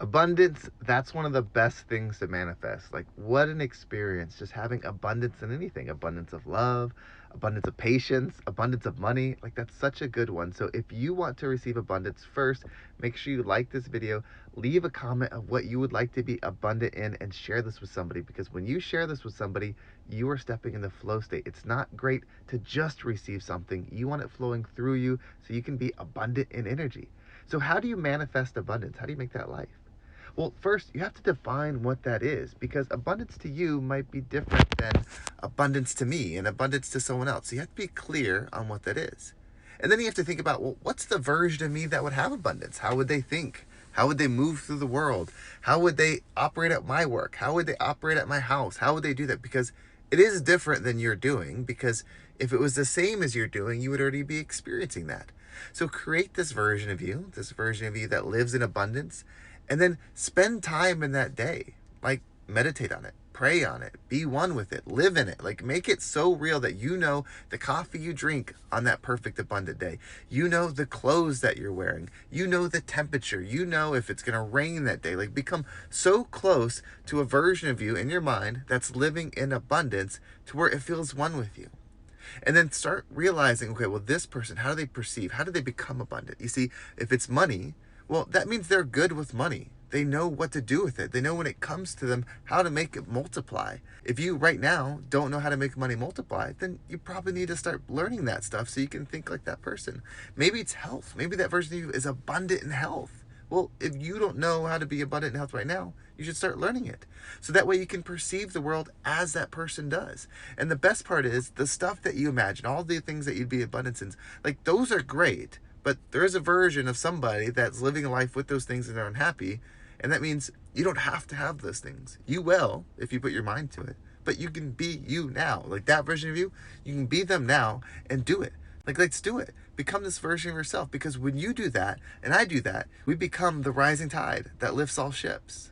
Abundance, that's one of the best things to manifest. Like, what an experience just having abundance in anything, abundance of love, abundance of patience, abundance of money. Like, that's such a good one. So, if you want to receive abundance, first, make sure you like this video, leave a comment of what you would like to be abundant in, and share this with somebody. Because when you share this with somebody, you are stepping in the flow state. It's not great to just receive something, you want it flowing through you so you can be abundant in energy. So, how do you manifest abundance? How do you make that life? Well, first, you have to define what that is, because abundance to you might be different than abundance to me and abundance to someone else. So you have to be clear on what that is. And then you have to think about, well, what's the version of me that would have abundance? How would they think? How would they move through the world? How would they operate at my work? How would they operate at my house? How would they do that? Because it is different than you're doing, because if it was the same as you're doing, you would already be experiencing that. So create this version of you that lives in abundance, and then spend time in that day. Like, meditate on it, pray on it, be one with it, live in it. Like, make it so real that you know the coffee you drink on that perfect abundant day. You know the clothes that you're wearing. You know the temperature. You know if it's going to rain that day. Like, become so close to a version of you in your mind that's living in abundance to where it feels one with you. And then start realizing, okay, well, this person, how do they perceive? How do they become abundant? You see, if it's money, well, that means they're good with money. They know what to do with it. They know when it comes to them how to make it multiply. If you right now don't know how to make money multiply, then you probably need to start learning that stuff so you can think like that person. Maybe it's health. Maybe that version of you is abundant in health. Well, if you don't know how to be abundant in health right now, you should start learning it. So that way you can perceive the world as that person does. And the best part is the stuff that you imagine, all the things that you'd be abundance in, like, those are great. But there is a version of somebody that's living a life with those things and they're unhappy. And that means you don't have to have those things. You will if you put your mind to it. But you can be you now. Like, that version of you, you can be them now and do it. Like, let's do it. Become this version of yourself. Because when you do that and I do that, we become the rising tide that lifts all ships.